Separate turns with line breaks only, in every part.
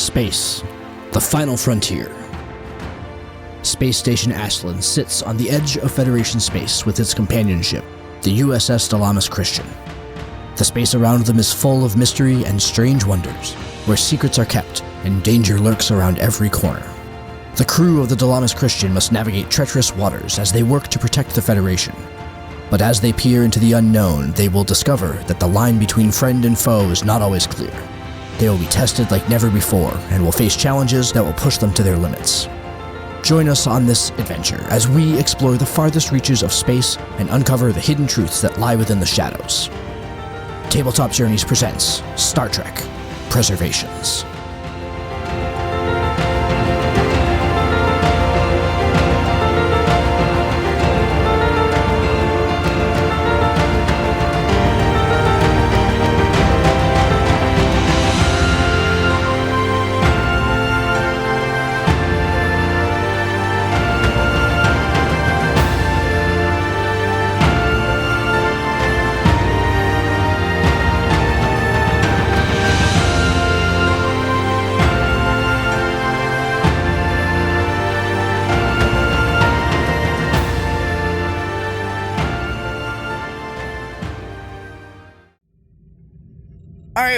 Space, the final frontier. Space Station Ashland sits on the edge of Federation space with its companion ship, the USS Dilamus Christian. The space around them is full of mystery and strange wonders, where secrets are kept and danger lurks around every corner. The crew of the Dilamus Christian must navigate treacherous waters as they work to protect the Federation. But as they peer into the unknown, they will discover that the line between friend and foe is not always clear. They will be tested like never before and will face challenges that will push them to their limits. Join us on this adventure as we explore the farthest reaches of space and uncover the hidden truths that lie within the shadows. Tabletop Journeys presents Star Trek Preservations.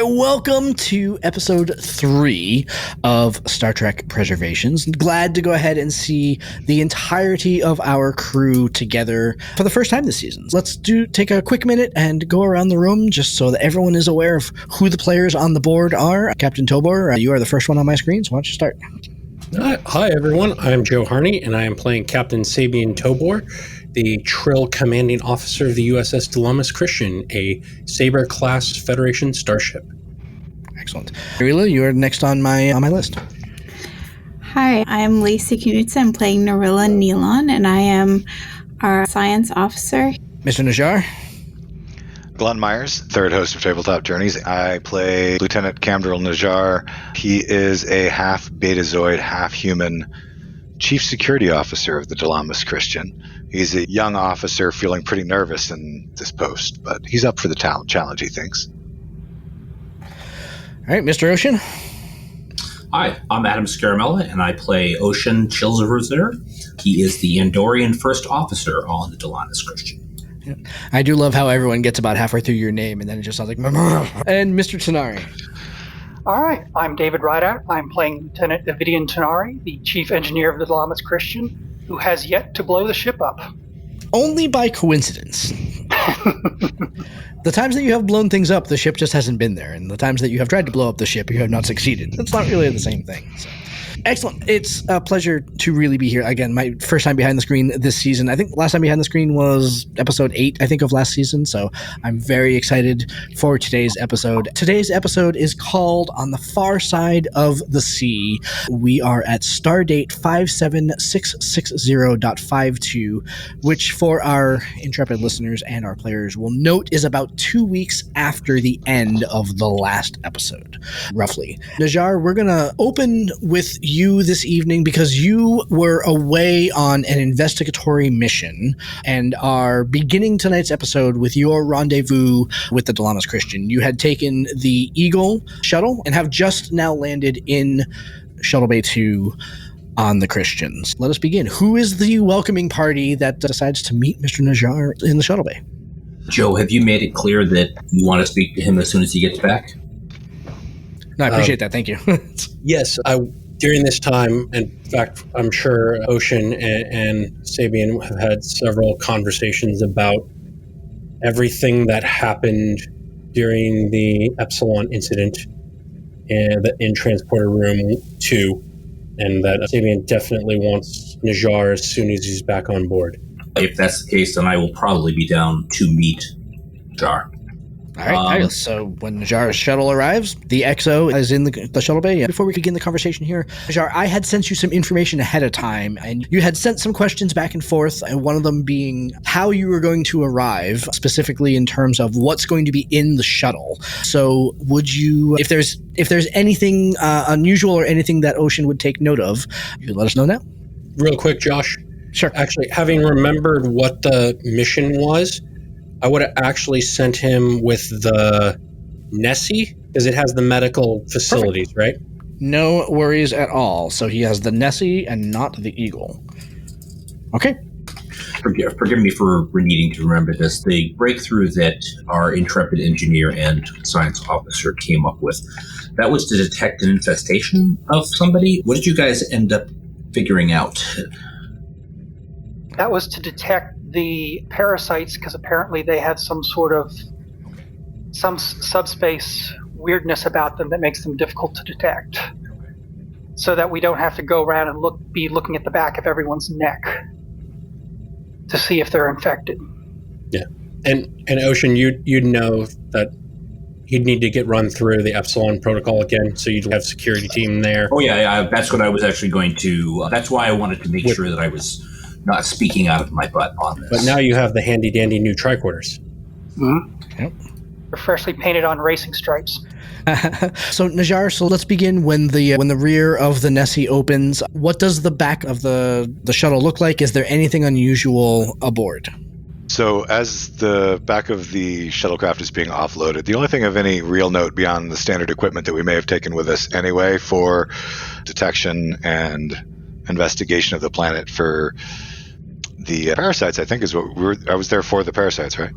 Welcome to episode 3 of Star Trek Preservations. Glad to go ahead and see the entirety of our crew together for the first time this season. Let's take a quick minute and go around the room just so that everyone is aware of who the players on the board are. Captain Tobor, you are the first one on my screen, so why don't you start?
Hi everyone, I'm Joe Harney and I am playing Captain Tobor, the Trill Commanding Officer of the USS Dilamus Christian, a Saber-class Federation starship.
Excellent. Narila, you're next on my list.
Hi, I'm Lacey Knudsen. I'm playing Narila Nealon, and I am our science officer.
Mr. Najar.
Glenn Myers, third host of Tabletop Journeys. I play Lieutenant Cmdr Najar. He is a half Betazoid, half human Chief Security Officer of the Dilamus Christian. He's a young officer feeling pretty nervous in this post, but he's up for the challenge, he thinks.
All right, Mr. Ocean.
Hi, I'm Adam Scaramella, and I play Ocean Chilzerzer. He is the Andorian first officer on the Dilamus Christian.
Yeah. I do love how everyone gets about halfway through your name, and then it just sounds like... And Mr. Tanari.
All right, I'm David Rideout. I'm playing Lieutenant Davidian Tanari, the Chief Engineer of the Dilamus Christian, who has yet to blow the ship up.
Only by coincidence. The times that you have blown things up, the ship just hasn't been there. And the times that you have tried to blow up the ship, you have not succeeded. It's not really the same thing. So. Excellent. It's a pleasure to really be here. Again, my first time behind the screen this season. I think last time behind the screen was episode 8, I think, of last season. So I'm very excited for today's episode. Today's episode is called On the Far Side of the Sea. We are at stardate 57660.52, which for our intrepid listeners and our players will note is about 2 weeks after the end of the last episode, roughly. Najar, we're going to open with you this evening because you were away on an investigatory mission and are beginning tonight's episode with your rendezvous with the Dilamus Christian. You had taken the Eagle shuttle and have just now landed in Shuttle Bay 2 on the Christians. Let us begin. Who is the welcoming party that decides to meet Mr. Najar in the Shuttle Bay?
Joe, have you made it clear that you want to speak to him as soon as he gets back?
No, I appreciate that. Thank you.
Yes, during this time, in fact, I'm sure Ocean and Sabian have had several conversations about everything that happened during the Epsilon incident in Transporter Room 2, and that Sabian definitely wants Najar as soon as he's back on board.
If that's the case, then I will probably be down to meet Najar.
All right, so when Najar's shuttle arrives, the XO is in the shuttle bay. Before we begin the conversation here, Najar, I had sent you some information ahead of time, and you had sent some questions back and forth, and one of them being how you were going to arrive, specifically in terms of what's going to be in the shuttle. So would you, if there's anything unusual or anything that Ocean would take note of, you can let us know now.
Real quick, Josh.
Sure.
Actually, having remembered what the mission was, I would have actually sent him with the Nessie, because it has the medical facilities,
Perfect.
right?
No worries at all. So he has the Nessie and not the Eagle. Okay.
Forgive me for needing to remember this. The breakthrough that our intrepid engineer and science officer came up with, that was to detect an infestation of somebody. What did you guys end up figuring out?
That was to detect the parasites, because apparently they have some subspace weirdness about them that makes them difficult to detect. So that we don't have to go around and be looking at the back of everyone's neck to see if they're infected.
Yeah. And Ocean, you'd know that he'd need to get run through the Epsilon protocol again, so you'd have security team there.
Oh, yeah, that's what I was actually going to... that's why I wanted to make sure that I was not speaking out of my butt on this.
But now you have the handy-dandy new tricorders.
Mm-hmm.
Yep.
They're freshly painted on racing stripes.
So Najar, so let's begin when the rear of the Nessie opens. What does the back of the shuttle look like? Is there anything unusual aboard?
So as the back of the shuttlecraft is being offloaded, the only thing of any real note beyond the standard equipment that we may have taken with us anyway for detection and investigation of the planet for the parasites, I think is what I was there for the parasites, right?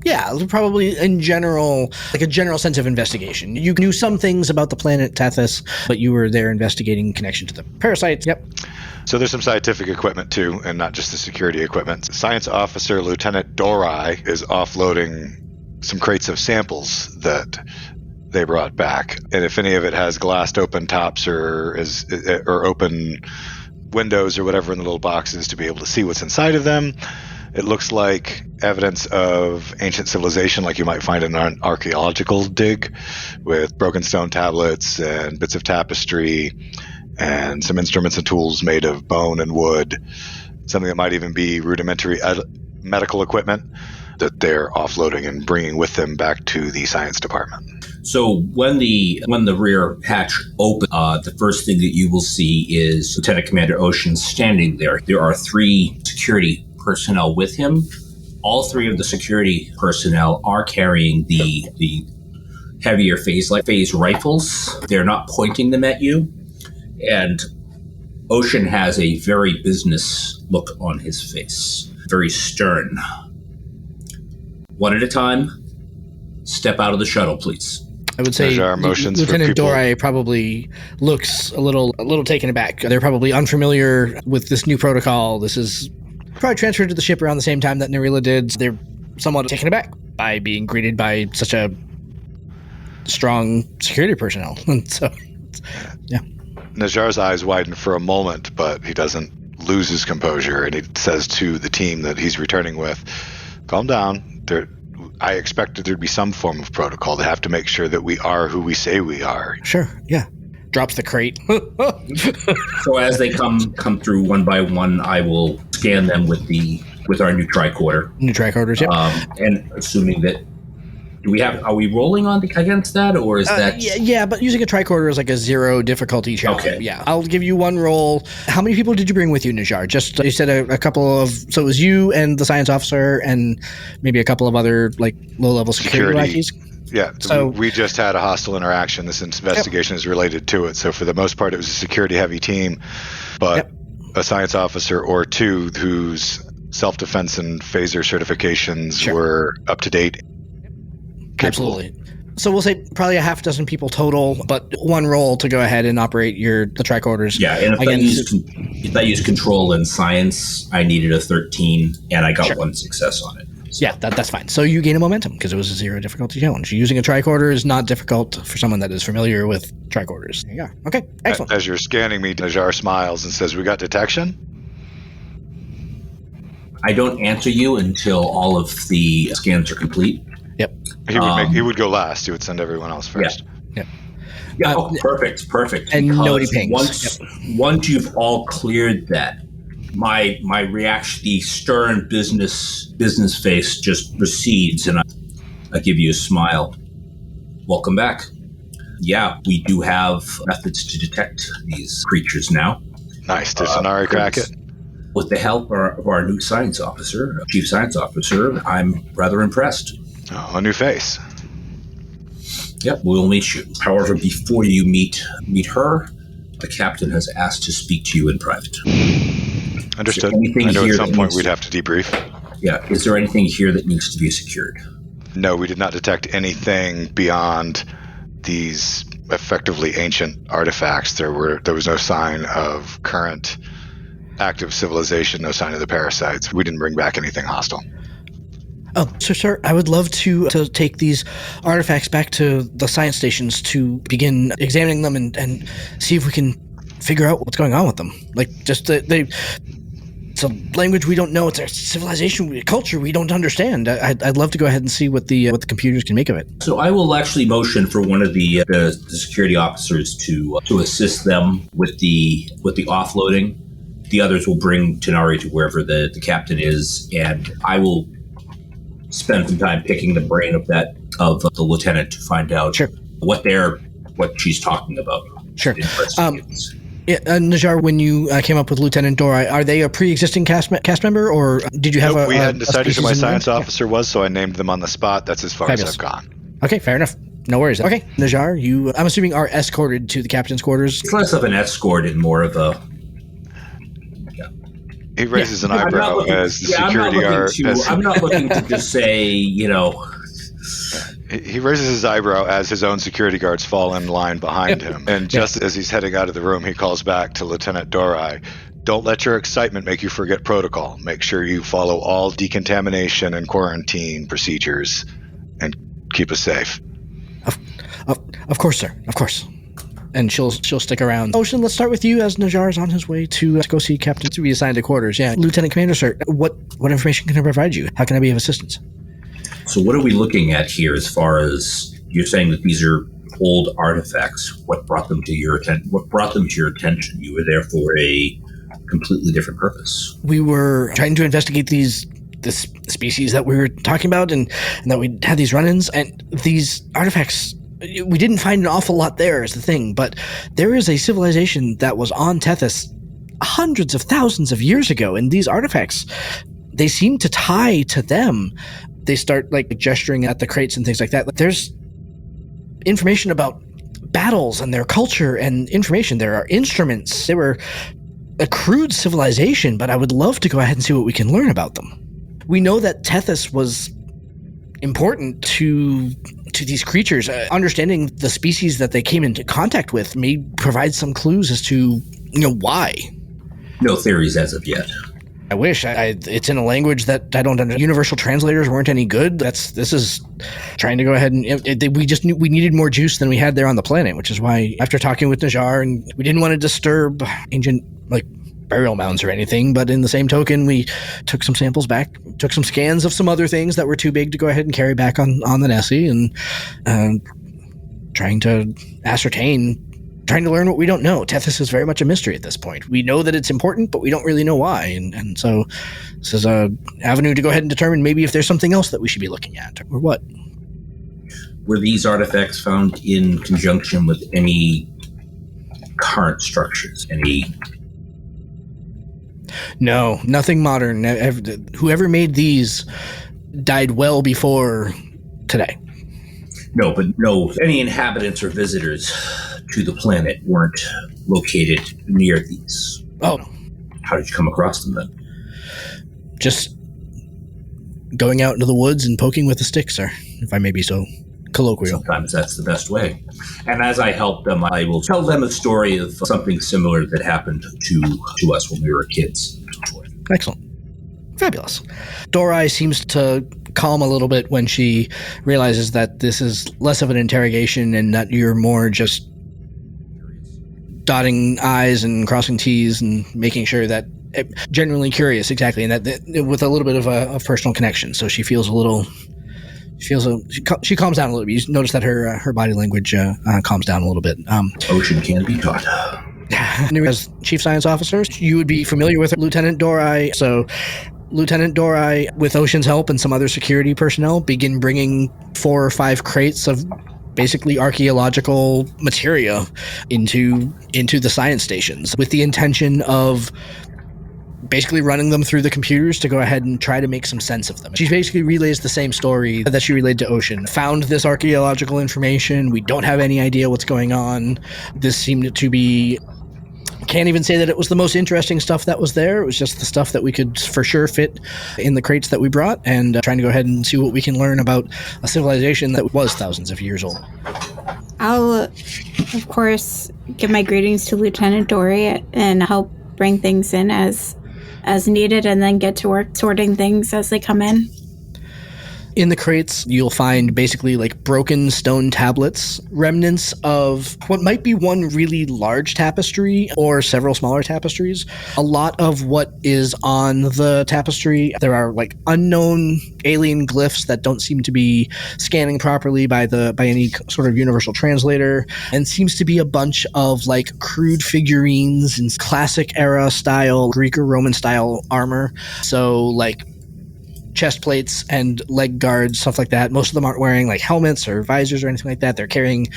Yeah, probably in general, like a general sense of investigation. You knew some things about the planet Tethys, but you were there investigating connection to the parasites. Yep.
So there's some scientific equipment too, and not just the security equipment. Science Officer Lieutenant Dorai is offloading some crates of samples that they brought back, and if any of it has glassed open tops or open windows or whatever in the little boxes to be able to see what's inside of them. It looks like evidence of ancient civilization like you might find in an archaeological dig, with broken stone tablets and bits of tapestry and some instruments and tools made of bone and wood, something that might even be rudimentary medical equipment that they're offloading and bringing with them back to the science department.
So when the rear hatch opens, the first thing that you will see is Lieutenant Commander Ocean standing there. There are 3 security personnel with him. All 3 of the security personnel are carrying the heavier phase rifles. They're not pointing them at you. And Ocean has a very business look on his face. Very stern. One at a time. Step out of the shuttle, please.
I would say Lieutenant Dorai probably looks a little taken aback. They're probably unfamiliar with this new protocol. This is probably transferred to the ship around the same time that Narila did. They're somewhat taken aback by being greeted by such a strong security personnel. And so, yeah.
Najar's eyes widen for a moment, but he doesn't lose his composure, and he says to the team that he's returning with, calm down. I expected there'd be some form of protocol. They have to make sure that we are who we say we are.
Sure, yeah. Drops the crate.
So as they come through one by one, I will scan them with our new tricorder.
New tricorders, yep.
And assuming that are we rolling against that, or is that?
Yeah, but using a tricorder is like a 0 difficulty challenge.
Okay.
Yeah, I'll give you 1 roll. How many people did you bring with you, Najar? Just you said a couple of. So it was you and the science officer, and maybe a couple of other like low-level security lackeys.
Yeah, so we just had a hostile interaction. This investigation is related to it. So for the most part, it was a security-heavy team, but a science officer or 2 whose self-defense and phaser certifications were up to date.
Absolutely. So we'll say probably a half dozen people total, but 1 roll to go ahead and operate the tricorders.
Yeah, and if I use control and science, I needed a 13, and I got 1 success on it. So.
Yeah, that's fine. So you gain a momentum because it was a 0 difficulty challenge. Using a tricorder is not difficult for someone that is familiar with tricorders. There you go. Okay, excellent.
As you're scanning me, Najar smiles and says, we got detection?
I don't answer you until all of the scans are complete.
Yep.
He would go last. He would send everyone else first.
Yep.
Yeah. Perfect.
And nobody pings.
Once you've all cleared that, my reaction, the stern business face just recedes, and I give you a smile. Welcome back. Yeah, we do have methods to detect these creatures now.
Nice. Did Sonari crack it?
With the help of our new science officer, chief science officer, I'm rather impressed.
Oh, a new face.
Yep, we'll meet you. However, before you meet her, the captain has asked to speak to you in private.
Understood. I know at some point we'd have to debrief.
Yeah. Is there anything here that needs to be secured?
No, we did not detect anything beyond these effectively ancient artifacts. There was no sign of current active civilization, no sign of the parasites. We didn't bring back anything hostile.
Oh, so sir, I would love to take these artifacts back to the science stations to begin examining them and see if we can figure out what's going on with them. Like, just it's a language we don't know. It's a civilization, culture we don't understand. I'd love to go ahead and see what the computers can make of it.
So I will actually motion for one of the security officers to assist them with the offloading. The others will bring Tanari to wherever the captain is, and I will spend some time picking the brain of the lieutenant to find out what she's talking about.
Sure. Najar, when you came up with Lieutenant Dora, are they a pre-existing cast member, or did you have
we hadn't decided who my science officer was, so I named them on the spot. That's as far as I've gone.
Okay, fair enough. No worries. Okay, Najar, you, I'm assuming, are escorted to the captain's quarters?
It's less of an escort and more of a...
He raises an eyebrow as the security guard.
I'm not looking to just say,
He raises his eyebrow as his own security guards fall in line behind him. And just as he's heading out of the room, he calls back to Lieutenant Dorai. Don't let your excitement make you forget protocol. Make sure you follow all decontamination and quarantine procedures and keep us safe.
Of course, sir. Of course. And she'll stick around. Ocean, let's start with you as Najar is on his way to go see Captain to be assigned to quarters. Yeah, Lieutenant Commander, sir, what information can I provide you? How can I be of assistance?
So what are we looking at here as far as you're saying that these are old artifacts? What brought them to your attention? You were there for a completely different purpose.
We were trying to investigate this species that we were talking about and that we had these run-ins, and these artifacts. We didn't find an awful lot there is the thing, but there is a civilization that was on Tethys hundreds of thousands of years ago, and these artifacts, they seem to tie to them. They start gesturing at the crates and things like that. There's information about battles and their culture and information. There are instruments. They were a crude civilization, but I would love to go ahead and see what we can learn about them. We know that Tethys was important to these creatures. Understanding the species that they came into contact with may provide some clues as to why.
No theories as of yet.
I wish. It's in a language that I don't understand. Universal translators weren't any good. This is trying to go ahead and we just knew we needed more juice than we had there on the planet, which is why after talking with Najar, and we didn't want to disturb ancient burial mounds or anything, but in the same token, we took some samples back, took some scans of some other things that were too big to go ahead and carry back on the Nessie, and trying to learn what we don't know. Tethys is very much a mystery at this point. We know that it's important, but we don't really know why, and so this is a avenue to go ahead and determine maybe if there's something else that we should be looking at, or what.
Were these artifacts found in conjunction with any current structures?
No, nothing modern. Whoever made these died well before today.
No, but any inhabitants or visitors to the planet weren't located near these.
Oh.
How did you come across them then?
Just going out into the woods and poking with a stick, sir, if I may be so colloquial.
Sometimes that's the best way. And as I help them, I will tell them a story of something similar that happened to us when we were kids.
Excellent. Fabulous. Dorai seems to calm a little bit when she realizes that this is less of an interrogation and that you're more just dotting I's and crossing T's and making sure that genuinely curious, exactly, and that with a little bit of a personal connection. So she feels a little... She calms down a little bit. You notice that her body language calms down a little bit.
Ocean can be taught.
As Chief Science Officer, you would be familiar with Lieutenant Dorai. So Lieutenant Dorai, with Ocean's help and some other security personnel, begin bringing 4 or 5 crates of basically archaeological materia into the science stations with the intention of basically running them through the computers to go ahead and try to make some sense of them. She basically relays the same story that she relayed to Ocean. Found this archaeological information. We don't have any idea what's going on. This seemed to be... Can't even say that it was the most interesting stuff that was there. It was just the stuff that we could for sure fit in the crates that we brought, and trying to go ahead and see what we can learn about a civilization that was thousands of years old.
I'll, of course, give my greetings to Lieutenant Dory and help bring things in as needed, and then get to work sorting things as they come in.
In the crates, you'll find basically like broken stone tablets, remnants of what might be one really large tapestry or several smaller tapestries. A lot of what is on the tapestry, there are like unknown alien glyphs that don't seem to be scanning properly by any sort of universal translator, and seems to be a bunch of like crude figurines in classic era style, Greek or Roman style armor. So like chest plates and leg guards, stuff like that. Most of them aren't wearing like helmets or visors or anything like that. They're carrying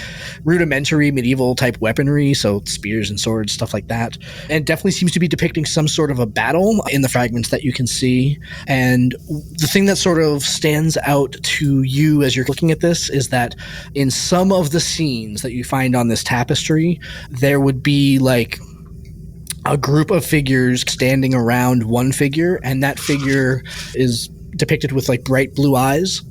rudimentary medieval type weaponry, so spears and swords, stuff like that. And definitely seems to be depicting some sort of a battle in the fragments that you can see. And the thing that sort of stands out to you as you're looking at this is that in some of the scenes that you find on this tapestry, there would be like a group of figures standing around one figure, and that figure is depicted with like bright blue eyes.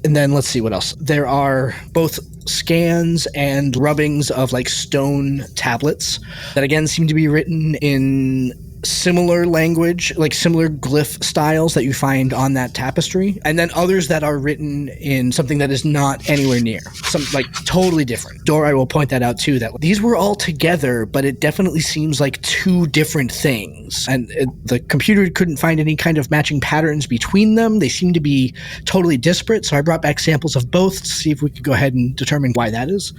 And then let's see what else. There are both scans and rubbings of like stone tablets that again seem to be written in similar language, like similar glyph styles that you find on that tapestry, and then others that are written in something that is not anywhere near, some like totally different. Dorai will point that out too, that these were all together, but it definitely seems like two different things, and the computer couldn't find any kind of matching patterns between them. They seem to be totally disparate, so I brought back samples of both to see if we could go ahead and determine why that is.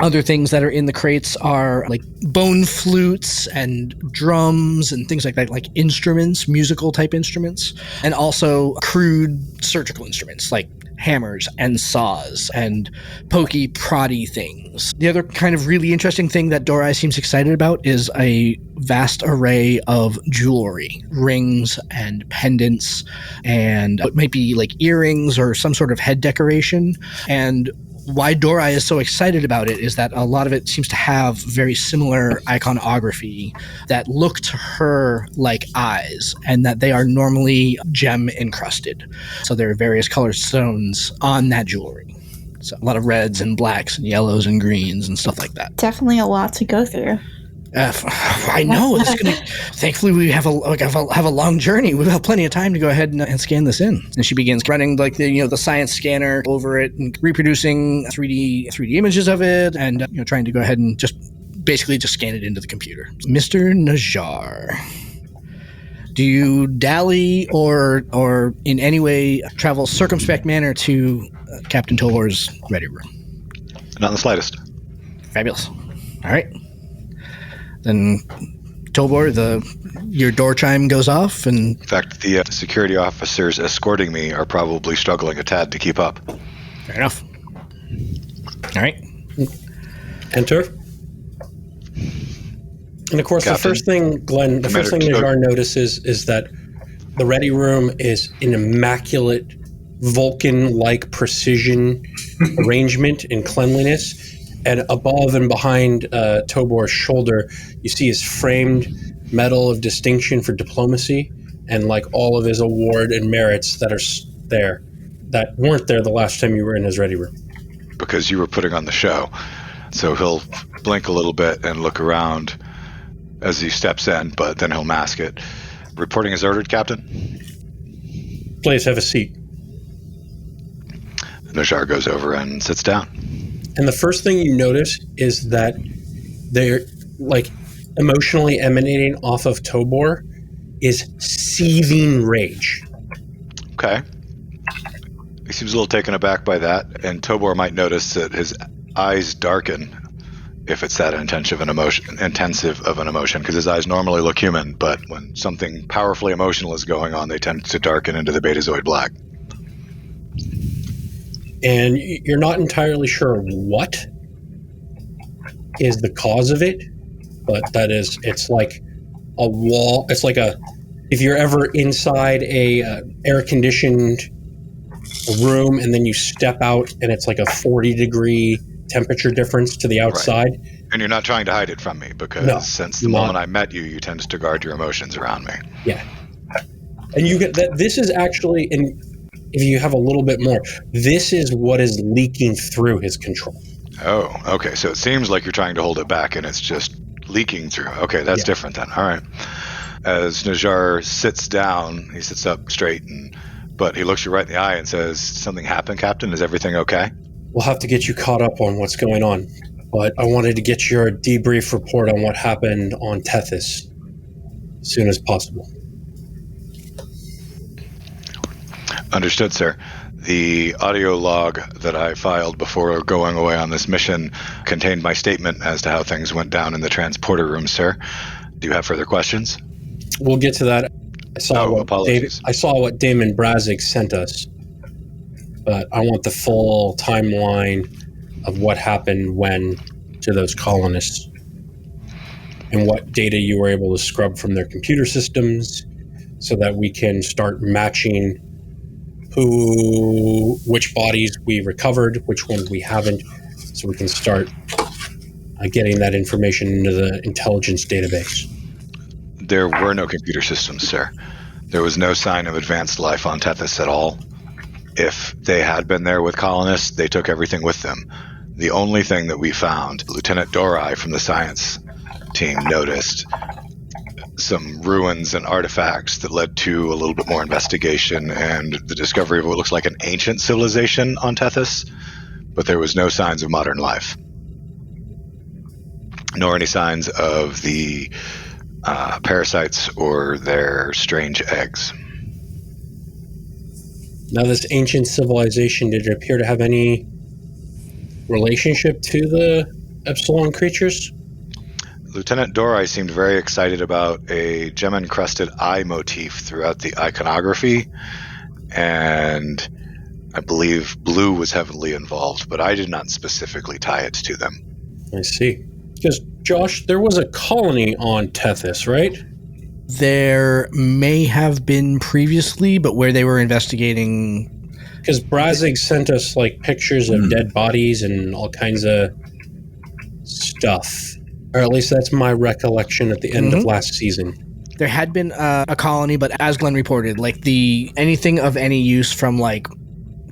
Other things that are in the crates are like bone flutes and drums and things like that, like instruments, musical type instruments, and also crude surgical instruments like hammers and saws and pokey, proddy things. The other kind of really interesting thing that Dorai seems excited about is a vast array of jewelry, rings and pendants, and what might be like earrings or some sort of head decoration. And why Dorai is so excited about it is that a lot of it seems to have very similar iconography that look to her like eyes, and that they are normally gem encrusted. So there are various colored stones on that jewelry. So a lot of reds and blacks and yellows and greens and stuff like that.
Definitely a lot to go through.
I know. Thankfully, we have a long journey. We'll have plenty of time to go ahead and scan this in. And she begins running like the science scanner over it and reproducing 3D images of it, and trying to go ahead and just scan it into the computer. Mr. Najar, do you dally or in any way travel circumspect manner to Captain Tobor's ready room?
Not in the slightest.
Fabulous. All right. Then, Tobor, your door chime goes off, and...
In fact, the security officers escorting me are probably struggling a tad to keep up.
Fair enough. All right.
Enter. And of course, Captain, the first thing Najar notices is that the ready room is an immaculate Vulcan-like precision arrangement and cleanliness. And above and behind Tobor's shoulder, you see his framed Medal of Distinction for Diplomacy, and like all of his award and merits that are there, that weren't there the last time you were in his ready room.
Because you were putting on the show. So he'll blink a little bit and look around as he steps in, but then he'll mask it. Reporting as ordered, Captain.
Please have a seat.
Najar goes over and sits down.
And the first thing you notice is that they're like emotionally emanating off of Tobor is seething rage.
Okay. He seems a little taken aback by that, and Tobor might notice that his eyes darken if it's that intensive of an emotion, because his eyes normally look human, but when something powerfully emotional is going on, they tend to darken into the Betazoid black.
And you're not entirely sure what is the cause of it, but it's like a wall. It's like if you're ever inside a air-conditioned room and then you step out and it's like a 40-degree temperature difference to the outside.
Right. And you're not trying to hide it from me because since the moment I met you, you tend to guard your emotions around me.
Yeah. And you get that this is actually, and if you have a little bit more, this is what is leaking through his control.
Oh, okay. So it seems like you're trying to hold it back and it's just leaking through. Okay, that's different then. All right. As Najar sits down, he sits up straight, but he looks you right in the eye and says, "Something happened, Captain? Is everything okay?"
We'll have to get you caught up on what's going on, but I wanted to get your debrief report on what happened on Tethys as soon as possible.
Understood, sir. The audio log that I filed before going away on this mission contained my statement as to how things went down in the transporter room, sir. Do you have further questions?
We'll get to that. I saw what Damon Brazig sent us, but I want the full timeline of what happened when to those colonists and what data you were able to scrub from their computer systems so that we can start matching which bodies we recovered, which ones we haven't, so we can start getting that information into the intelligence database.
There were no computer systems, sir. There was no sign of advanced life on Tethys at all. If they had been there with colonists, they took everything with them. The only thing that we found, Lieutenant Dorai from the science team noticed some ruins and artifacts that led to a little bit more investigation and the discovery of what looks like an ancient civilization on Tethys, but there was no signs of modern life, nor any signs of the parasites or their strange eggs.
Now, this ancient civilization, did it appear to have any relationship to the Epsilon creatures?
Lieutenant Dorai seemed very excited about a gem-encrusted eye motif throughout the iconography, and I believe blue was heavily involved, but I did not specifically tie it to them.
I see. Because, Josh, there was a colony on Tethys, right?
There may have been previously, but where they were investigating...
Because Brazig sent us, pictures of dead bodies and all kinds of stuff. Or at least that's my recollection at the end of last season.
There had been a colony, but as Glenn reported, anything of any use from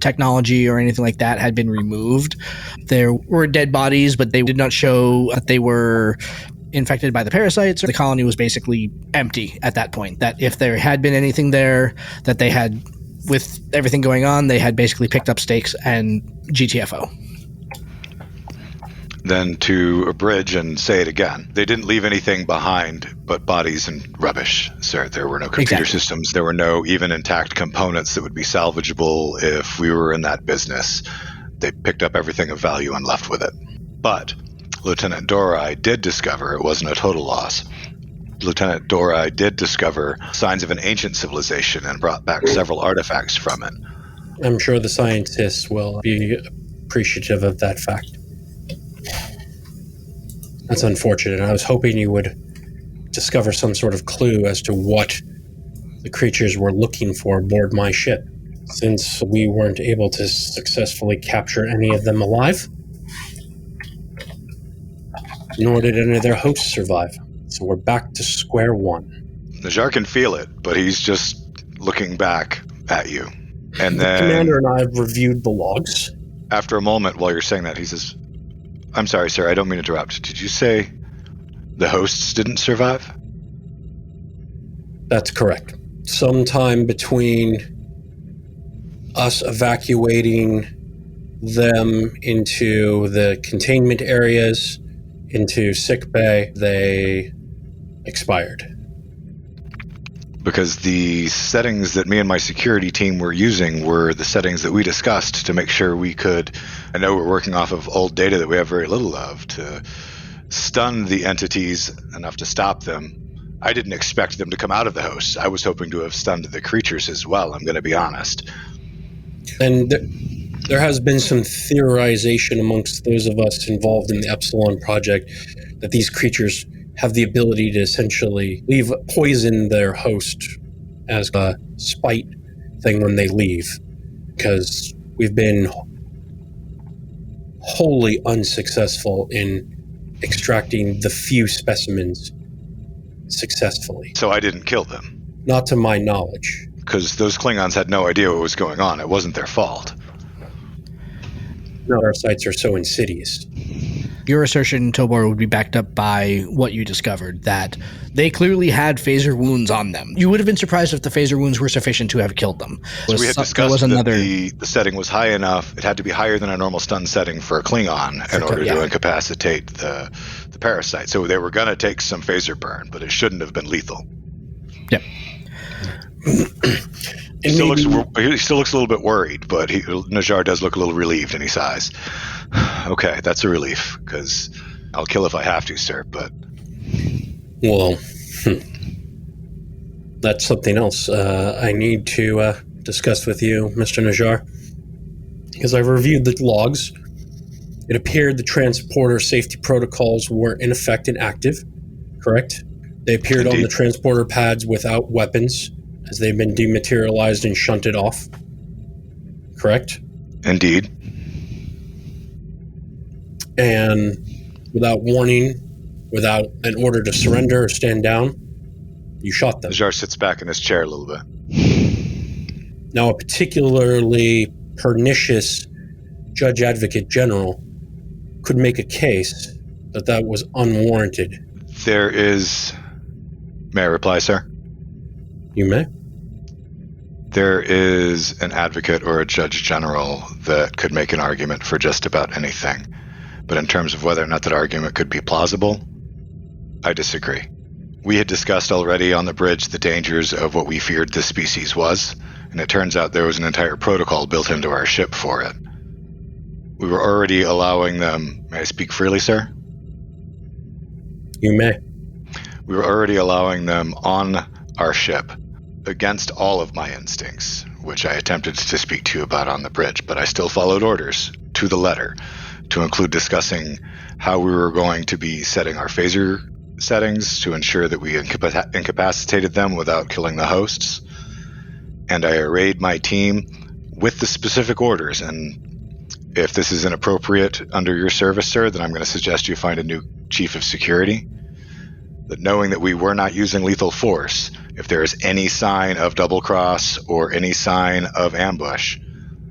technology or anything like that had been removed. There were dead bodies, but they did not show that they were infected by the parasites. The colony was basically empty at that point. That if there had been anything there that they had, with everything going on, they had basically picked up stakes and GTFO.
Then to abridge and say it again, they didn't leave anything behind but bodies and rubbish, sir. There were no computer systems. There were no even intact components that would be salvageable if we were in that business. They picked up everything of value and left with it. But Lieutenant Dorai did discover it wasn't a total loss. Lieutenant Dorai did discover signs of an ancient civilization and brought back several artifacts from it.
I'm sure the scientists will be appreciative of that fact. That's unfortunate. I was hoping you would discover some sort of clue as to what the creatures were looking for aboard my ship, since we weren't able to successfully capture any of them alive, nor did any of their hosts survive. So we're back to square one.
Najar can feel it, but he's just looking back at you. And
the
then
commander and I have reviewed the logs.
After a moment, while you're saying that, he says, "I'm sorry, sir, I don't mean to interrupt. Did you say the hosts didn't survive?"
That's correct. Sometime between us evacuating them into the containment areas, into sickbay, they expired.
Because the settings that me and my security team were using were the settings that we discussed to make sure we could, I know we're working off of old data that we have very little of, to stun the entities enough to stop them. I didn't expect them to come out of the hosts. I was hoping to have stunned the creatures as well, I'm going to be honest.
And there has been some theorization amongst those of us involved in the Epsilon project that these creatures have the ability to essentially poison their host as a spite thing when they leave, because we've been wholly unsuccessful in extracting the few specimens successfully.
So I didn't kill them?
Not to my knowledge.
Because those Klingons had no idea what was going on. It wasn't their fault.
No, our sites are so insidious.
Your assertion, Tobor, would be backed up by what you discovered, that they clearly had phaser wounds on them. You would have been surprised if the phaser wounds were sufficient to have killed them.
So we had discussed that the setting was high enough. It had to be higher than a normal stun setting for a Klingon in order to incapacitate the parasite. So they were going to take some phaser burn, but it shouldn't have been lethal.
Yep.
He still looks a little bit worried, but Najar does look a little relieved, and he sighs. Okay, that's a relief, because I'll kill if I have to, sir, but...
Well, that's something else I need to discuss with you, Mr. Najar. Because I've reviewed the logs. It appeared the transporter safety protocols were in effect and active, correct? They appeared on the transporter pads without weapons, as they've been dematerialized and shunted off. Correct?
Indeed.
And without warning, without an order to surrender or stand down, you shot them.
Najar sits back in his chair a little bit.
Now, a particularly pernicious Judge Advocate General could make a case that that was unwarranted.
There is... May I reply, sir?
You may.
There is an advocate or a judge general that could make an argument for just about anything. But in terms of whether or not that argument could be plausible, I disagree. We had discussed already on the bridge the dangers of what we feared this species was, and it turns out there was an entire protocol built into our ship for it. We were already allowing them... May I speak freely, sir?
You may.
We were already allowing them on our ship against all of my instincts, which I attempted to speak to you about on the bridge, but I still followed orders to the letter, to include discussing how we were going to be setting our phaser settings to ensure that we incapacitated them without killing the hosts. And I arrayed my team with the specific orders, and if this is inappropriate under your service, sir, then I'm going to suggest you find a new chief of security. That knowing that we were not using lethal force, if there is any sign of double cross or any sign of ambush,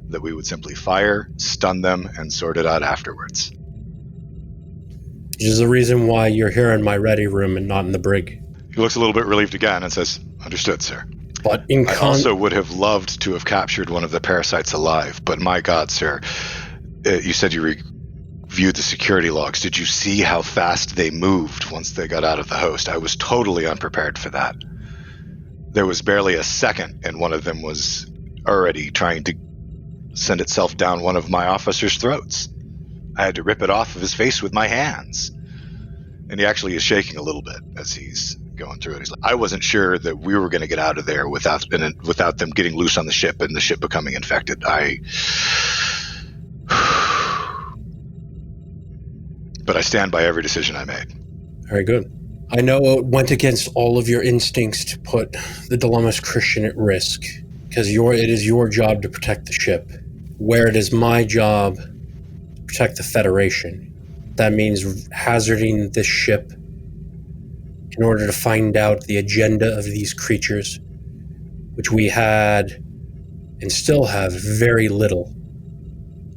that we would simply fire, stun them, and sort it out afterwards.
Which is the reason why you're here in my ready room and not in the brig.
He looks a little bit relieved again and says, "Understood, sir.
But
I also would have loved to have captured one of the parasites alive, but my God, sir, you said you reviewed the security logs. Did you see how fast they moved once they got out of the host? I was totally unprepared for that. There was barely a second, and one of them was already trying to send itself down one of my officers' throats. I had to rip it off of his face with my hands." And he actually is shaking a little bit as he's going through it. He's like, I wasn't sure that we were going to get out of there without them getting loose on the ship and the ship becoming infected. But I stand by every decision I made.
Very good. I know it went against all of your instincts to put the Dilamus Christian at risk, because it is your job to protect the ship, where it is my job to protect the Federation. That means hazarding this ship in order to find out the agenda of these creatures, which we had and still have very little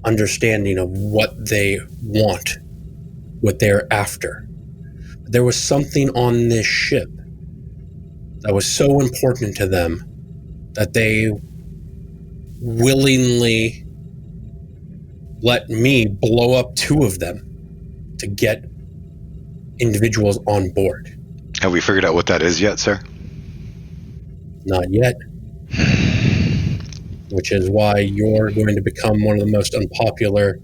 understanding of what they want, what they're after. There was something on this ship that was so important to them that they willingly let me blow up 2 of them to get individuals on board.
Have we figured out what that is yet, sir?
Not yet. Which is why you're going to become one of the most unpopular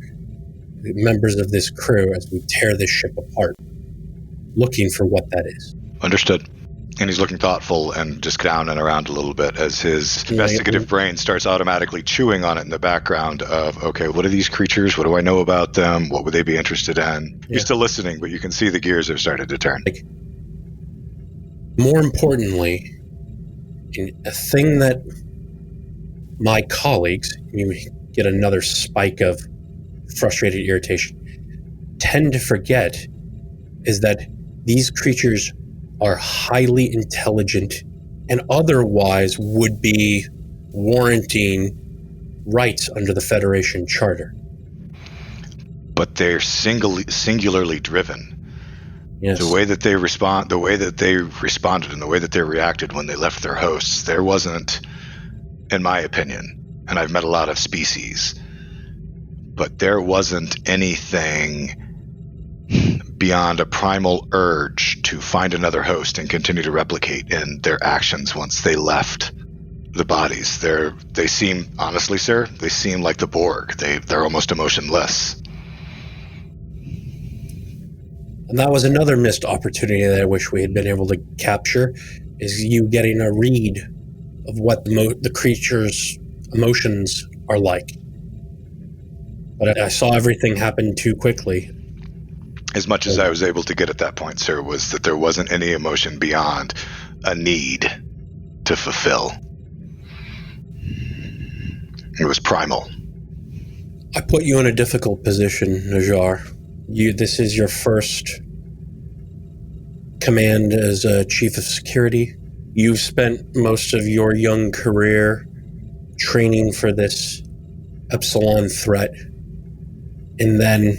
members of this crew as we tear this ship apart, looking for what that is.
Understood. And he's looking thoughtful and just down and around a little bit as his investigative brain starts automatically chewing on it in the background of, okay, what are these creatures? What do I know about them? What would they be interested in? You're still listening, but you can see the gears have started to turn.
More importantly, And a thing that my colleagues, you get another spike of frustrated irritation, tend to forget is that these creatures are highly intelligent and otherwise would be warranting rights under the Federation Charter.
But they're singularly driven.
Yes.
The way that they responded and the way that they reacted when they left their hosts, there wasn't, in my opinion, and I've met a lot of species, but there wasn't anything beyond a primal urge to find another host and continue to replicate in their actions once they left the bodies. They seem, honestly, sir, they seem like the Borg. They're almost emotionless.
And that was another missed opportunity that I wish we had been able to capture, is you getting a read of what the creature's emotions are like. But I saw everything happen too quickly.
As much as I was able to get at that point, sir, was that there wasn't any emotion beyond a need to fulfill. It was primal.
I put you in a difficult position, Najar. This is your first command as a chief of security. You've spent most of your young career training for this Epsilon threat, and then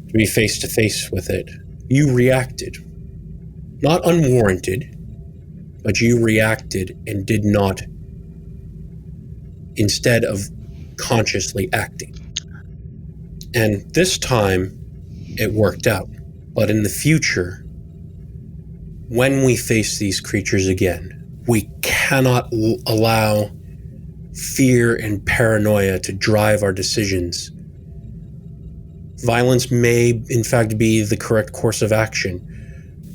to be face to face with it. You reacted. Not unwarranted, but you reacted and did not, instead of consciously acting. And this time, it worked out. But in the future, when we face these creatures again, we cannot allow fear and paranoia to drive our decisions. Violence may, in fact, be the correct course of action,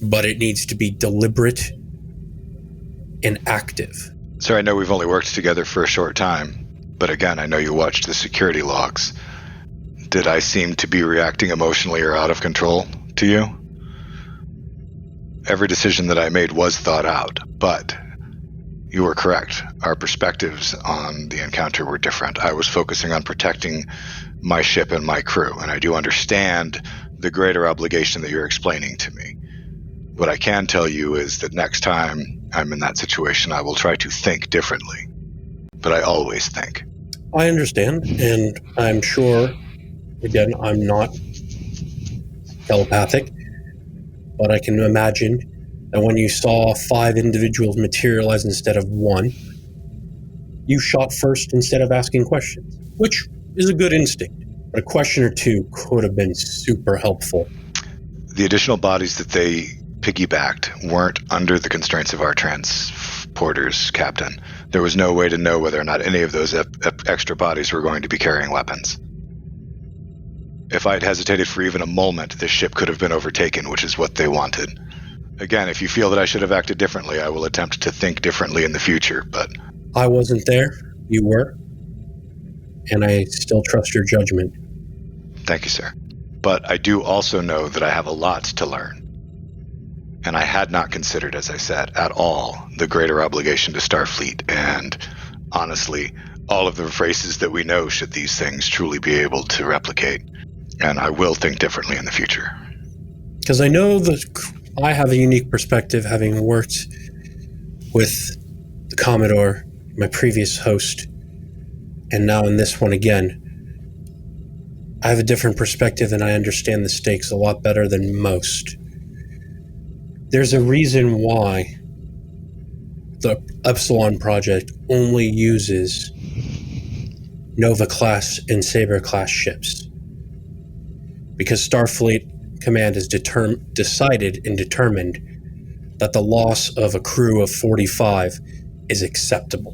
but it needs to be deliberate and active.
Sir, I know we've only worked together for a short time, but again, I know you watched the security logs. Did I seem to be reacting emotionally or out of control to you? Every decision that I made was thought out, but you were correct. Our perspectives on the encounter were different. I was focusing on protecting my ship and my crew, and I do understand the greater obligation that you're explaining to me. What I can tell you is that next time I'm in that situation, I will try to think differently. But I always think.
I understand, and I'm sure, again, I'm not telepathic, but I can imagine that when you saw 5 individuals materialize instead of 1, you shot first instead of asking questions, which is a good instinct, but a question or two could have been super helpful.
The additional bodies that they piggybacked weren't under the constraints of our transporters, Captain. There was no way to know whether or not any of those extra bodies were going to be carrying weapons. If I had hesitated for even a moment, this ship could have been overtaken, which is what they wanted. Again, if you feel that I should have acted differently, I will attempt to think differently in the future, but...
I wasn't there. You were. And I still trust your judgment.
Thank you, sir. But I do also know that I have a lot to learn. And I had not considered, as I said, at all, the greater obligation to Starfleet, and honestly, all of the races that we know should these things truly be able to replicate. And I will think differently in the future.
Because I know that I have a unique perspective, having worked with the Commodore, my previous host, and now in this one again. I have a different perspective, and I understand the stakes a lot better than most. There's a reason why the Epsilon project only uses Nova-class and Saber-class ships. Because Starfleet Command has decided and determined that the loss of a crew of 45 is acceptable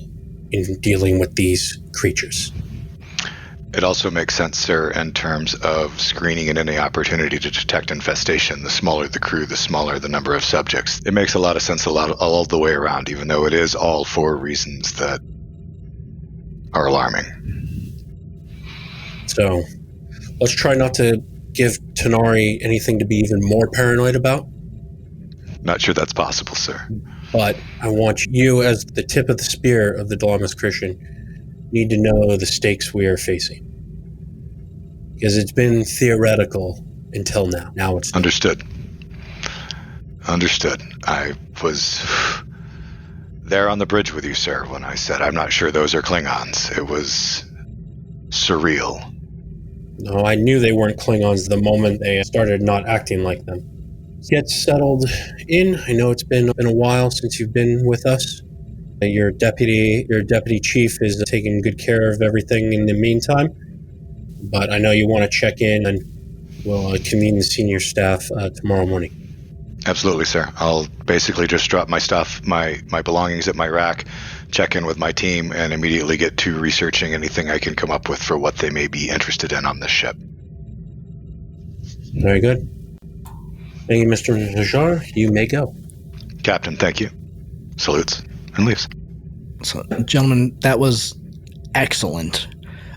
in dealing with these creatures.
It also makes sense, sir, in terms of screening and any opportunity to detect infestation. The smaller the crew, the smaller the number of subjects. It makes a lot of sense all the way around, even though it is all for reasons that are alarming.
So, let's try not to give Tanari anything to be even more paranoid about.
Not sure that's possible, sir.
But I want you, as the tip of the spear of the Dilamus Christian, need to know the stakes we are facing. Because it's been theoretical until now. Now it's
Understood. I was there on the bridge with you, sir, when I said I'm not sure those are Klingons. It was surreal.
No, I knew they weren't Klingons the moment they started not acting like them. Get settled in. I know it's been a while since you've been with us. Your deputy chief is taking good care of everything in the meantime. But I know you want to check in, and we'll convene the senior staff tomorrow morning.
Absolutely, sir. I'll basically just drop my stuff, my belongings at my rack, check in with my team, and immediately get to researching anything I can come up with for what they may be interested in on this ship.
Very good. Thank you, Mr. Najar. You may go.
Captain, thank you. Salutes and leaves.
So, gentlemen, that was excellent.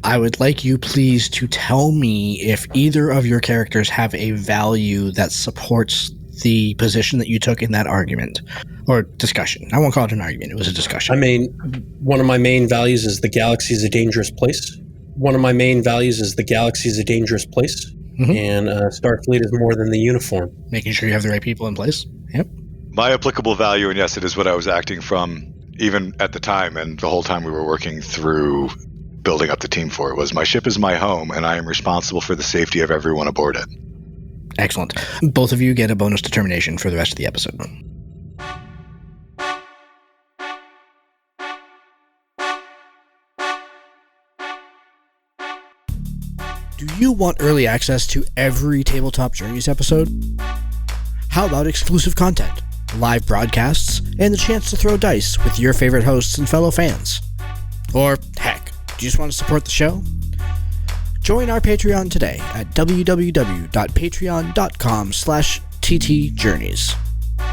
I would like you please to tell me if either of your characters have a value that supports the position that you took in that argument or discussion. I won't call it an argument. It was a discussion.
I mean, one of my main values is the galaxy is a dangerous place. Mm-hmm. And Starfleet is more than the uniform.
Making sure you have the right people in place. Yep.
My applicable value, and yes, it is what I was acting from even at the time and the whole time we were working through building up the team for it, was my ship is my home and I am responsible for the safety of everyone aboard it.
Excellent. Both of you get a bonus determination for the rest of the episode. Do you want early access to every Tabletop Journeys episode? How about exclusive content, live broadcasts, and the chance to throw dice with your favorite hosts and fellow fans? Or, heck, do you just want to support the show? Join our Patreon today at www.patreon.com/ttjourneys.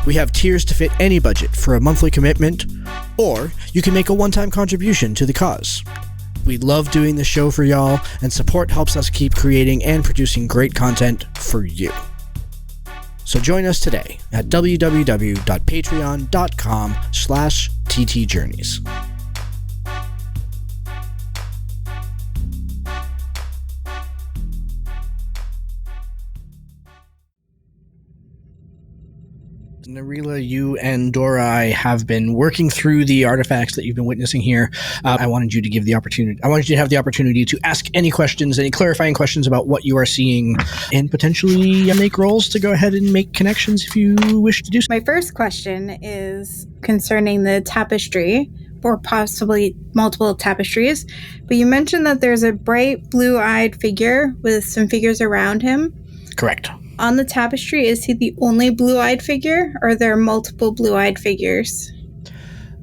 We have tiers to fit any budget for a monthly commitment, or you can make a one-time contribution to the cause. We love doing the show for y'all, and support helps us keep creating and producing great content for you. So join us today at www.patreon.com/ttjourneys. Narila, you and Dorai have been working through the artifacts that you've been witnessing here. I wanted you to have the opportunity to ask any questions, any clarifying questions about what you are seeing, and potentially make rolls to go ahead and make connections if you wish to do so.
My first question is concerning the tapestry, or possibly multiple tapestries. But you mentioned that there's a bright blue-eyed figure with some figures around him.
Correct.
On the tapestry, is he the only blue-eyed figure, or are there multiple blue-eyed figures?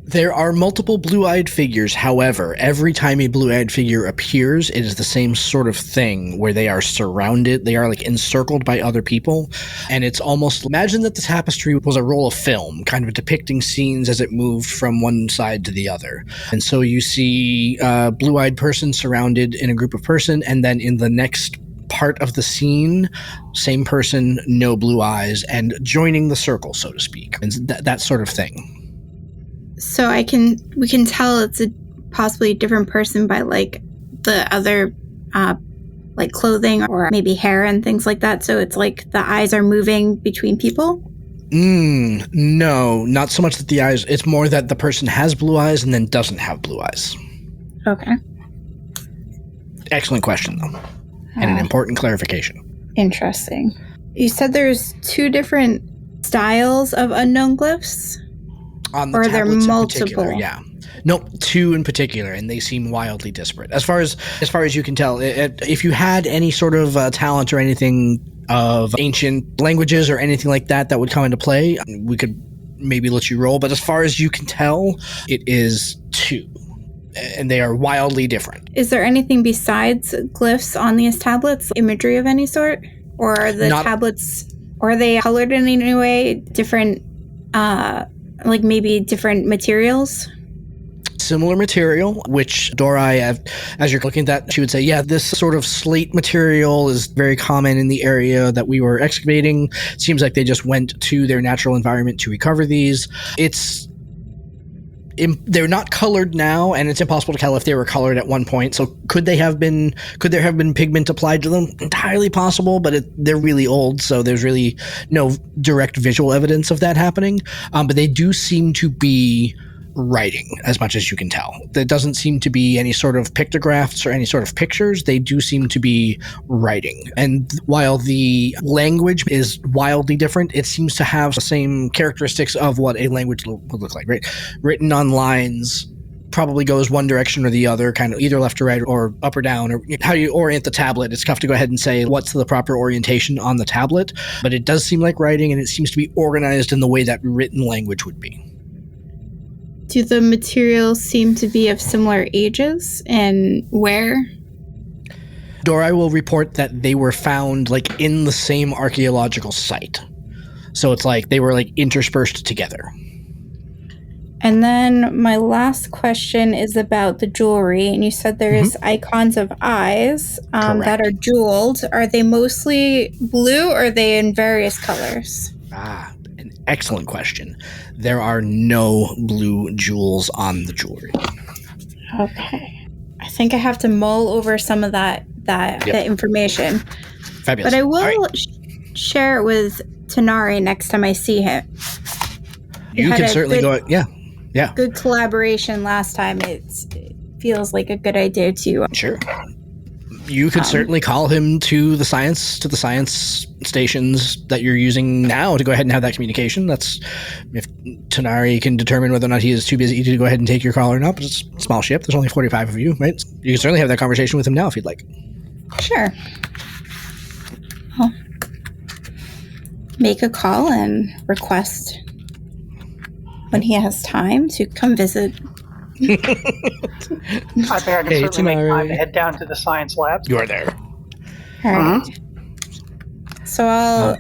There are multiple blue-eyed figures. However, every time a blue-eyed figure appears, it is the same sort of thing where they are surrounded, they are like encircled by other people. And it's almost, imagine that the tapestry was a roll of film, kind of depicting scenes as it moved from one side to the other. And so you see a blue-eyed person surrounded in a group of person, and then in the next part of the scene, same person, no blue eyes, and joining the circle, so to speak, and that sort of thing.
So we can tell it's a possibly different person by like the other like clothing or maybe hair and things like that. So it's like the eyes are moving between people.
No, not so much that the eyes. It's more that the person has blue eyes and then doesn't have blue eyes.
Okay.
Excellent question, though. And an important clarification.
Interesting. You said there's two different styles of unknown glyphs?
On the
or are there multiple?
Yeah. Nope, two in particular, and they seem wildly disparate. As far as you can tell, if you had any sort of talent or anything of ancient languages or anything like that would come into play, we could maybe let you roll. But as far as you can tell, it is two. And they are wildly different.
Is there anything besides glyphs on these tablets? Imagery of any sort? Or are the tablets, or are they colored in any way? Different, like maybe different materials?
Similar material, which Dorai, as you're looking at that, she would say, yeah, this sort of slate material is very common in the area that we were excavating. It seems like they just went to their natural environment to recover these. It's they're not colored now, and it's impossible to tell if they were colored at one point. So could there have been pigment applied to them? Entirely possible, but they're really old, so there's really no direct visual evidence of that happening. But they do seem to be writing, as much as you can tell. There doesn't seem to be any sort of pictographs or any sort of pictures. They do seem to be writing. And while the language is wildly different, it seems to have the same characteristics of what a language would look like, right? Written on lines, probably goes one direction or the other, kind of either left to right or up or down, or how you orient the tablet. It's tough to go ahead and say what's the proper orientation on the tablet, but it does seem like writing, and it seems to be organized in the way that written language would be.
Do the materials seem to be of similar ages, and where?
Dorai will report that they were found like in the same archaeological site. So it's like they were like interspersed together.
And then my last question is about the jewelry. And you said there's icons of eyes that are jeweled. Are they mostly blue, or are they in various colors?
An excellent question. There are no blue jewels on the jewelry.
Okay. I think I have to mull over some of that information.
Fabulous.
But I will share it with Tanari next time I see him.
You can certainly go. Yeah.
Good collaboration last time. It feels like a good idea too.
Sure. You could certainly call him to the science stations that you're using now to go ahead and have that communication. That's if Tanari can determine whether or not he is too busy to go ahead and take your call or not. But it's a small ship. There's only 45 of you, right? You can certainly have that conversation with him now if you'd like.
Sure. I'll make a call and request when he has time to come visit.
I think I can certainly make time to head down to the science labs.
You are there.
All right. So I'll...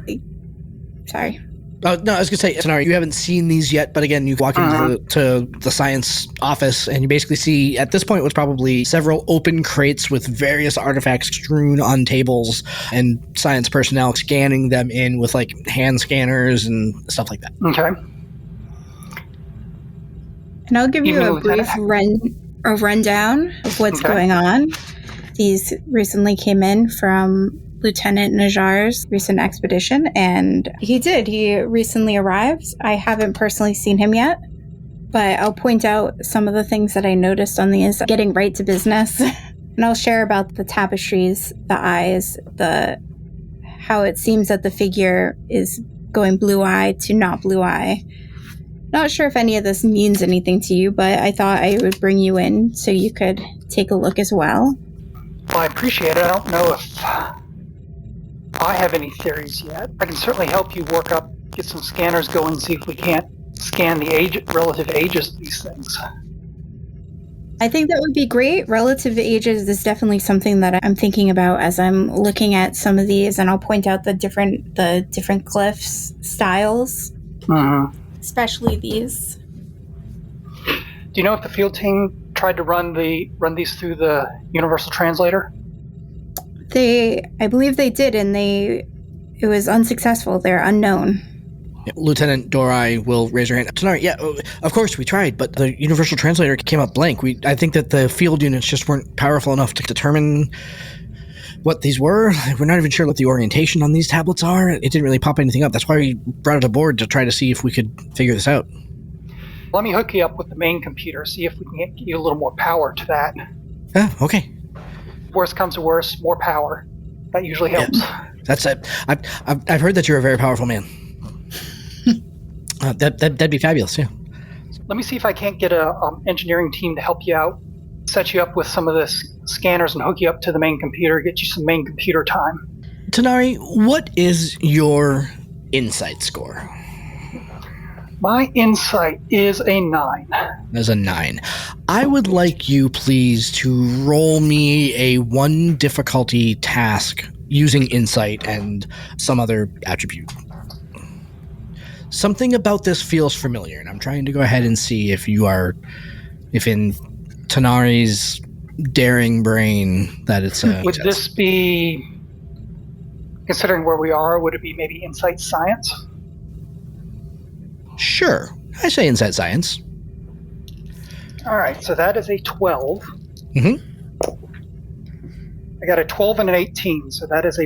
sorry.
Oh, no, I was going to say, Tanari, you haven't seen these yet, but again, you walk into the science office, and you basically see, at this point, it was probably several open crates with various artifacts strewn on tables, and science personnel scanning them in with, like, hand scanners and stuff like that.
Okay.
And I'll give you a brief rundown of what's going on. These recently came in from Lieutenant Najar's recent expedition, and he recently arrived. I haven't personally seen him yet, but I'll point out some of the things that I noticed on these, getting right to business. And I'll share about the tapestries, the eyes, how it seems that the figure is going blue-eye to not blue-eye. Not sure if any of this means anything to you, but I thought I would bring you in so you could take a look as well.
Well, I appreciate it. I don't know if I have any theories yet. I can certainly help you get some scanners going, see if we can't scan the relative ages of these things.
I think that would be great. Relative ages is definitely something that I'm thinking about as I'm looking at some of these, and I'll point out the different glyphs styles. Especially these.
Do you know if the field team tried to run these through the universal translator?
I believe they did, and it was unsuccessful. They're unknown.
Yeah, Lieutenant Dorai will raise her hand. Tanari, yeah, of course we tried, but the universal translator came up blank. I think that the field units just weren't powerful enough to determine what these were. We're not even sure what the orientation on these tablets are. It didn't really pop anything up. That's why we brought it aboard, to try to see if we could figure this out.
Let me hook you up with the main computer, see if we can get you a little more power to that.
Okay.
Worst comes to worst, more power. That usually helps.
Yeah, that's it. I've heard that you're a very powerful man. That'd be fabulous, yeah.
Let me see if I can't get a engineering team to help you out, set you up with some of the scanners and hook you up to the main computer, get you some main computer time.
Tanari, what is your insight score?
My insight is a 9.
There's a 9. I would like you, please, to roll me a 1 difficulty task using insight and some other attribute. Something about this feels familiar, and I'm trying to go ahead and see if in Tanari's daring brain that it's a...
Would this be, considering where we are, would it be maybe insight science?
Sure. I say insight science.
All right, so that is a 12.
Mm-hmm.
I got a 12 and an 18, so that is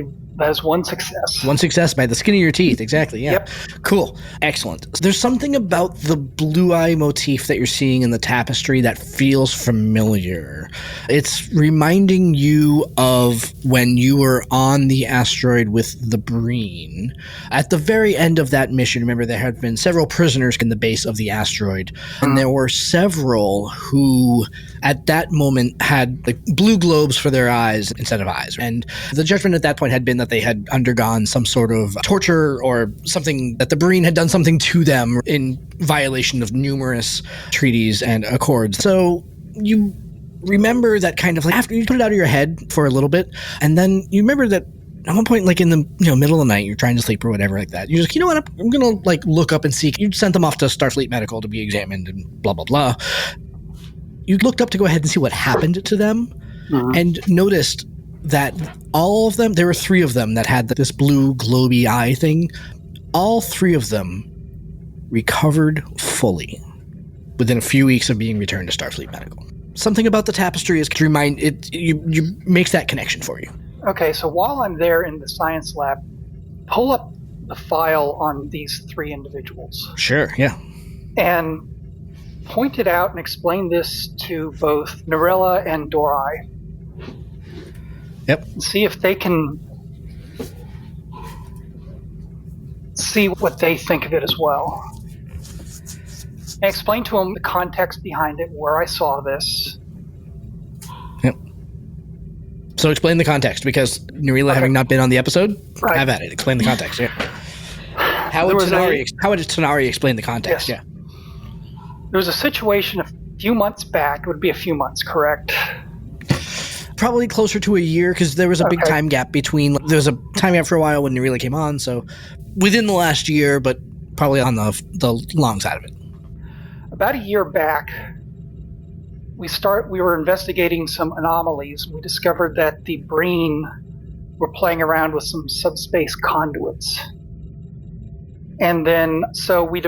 one success.
One success by the skin of your teeth, exactly, yeah.
Yep.
Cool. Excellent. There's something about the blue eye motif that you're seeing in the tapestry that feels familiar. It's reminding you of when you were on the asteroid with the Breen. At the very end of that mission, remember, there had been several prisoners in the base of the asteroid, and there were several who, at that moment, had like blue globes for their eyes instead of eyes. And the judgment at that point had been that they had undergone some sort of torture or something, that the Breen had done something to them in violation of numerous treaties and accords. So you remember that kind of like, after you put it out of your head for a little bit, and then you remember that at one point, like in the middle of the night, you're trying to sleep or whatever like that. You're just, you know what, I'm going to like look up and see. You sent them off to Starfleet Medical to be examined and blah, blah, blah. You looked up to go ahead and see what happened to them, and noticed that all of them, there were 3 of them that had this blue globy eye thing. All 3 of them recovered fully within a few weeks of being returned to Starfleet Medical. Something about the tapestry is to remind it, you makes that connection for you.
Okay, so while I'm there in the science lab, pull up the file on these 3 individuals.
Sure, yeah.
And point it out and explain this to both Narella and Dorai.
Yep.
See if they can see what they think of it as well. And explain to them the context behind it, where I saw this.
Yep. So explain the context, because Narella, having not been on the episode,
right.
Have at it. Explain the context, yeah. How would Tanari explain the context?
Yes.
Yeah.
There was a situation a few months back. It would be a few months, correct?
Probably closer to a year, because there was a big time gap between. There was a time gap for a while when Narella came on, so within the last year, but probably on the long side of it.
About a year back, we were investigating some anomalies. We discovered that the Breen were playing around with some subspace conduits. And then, so we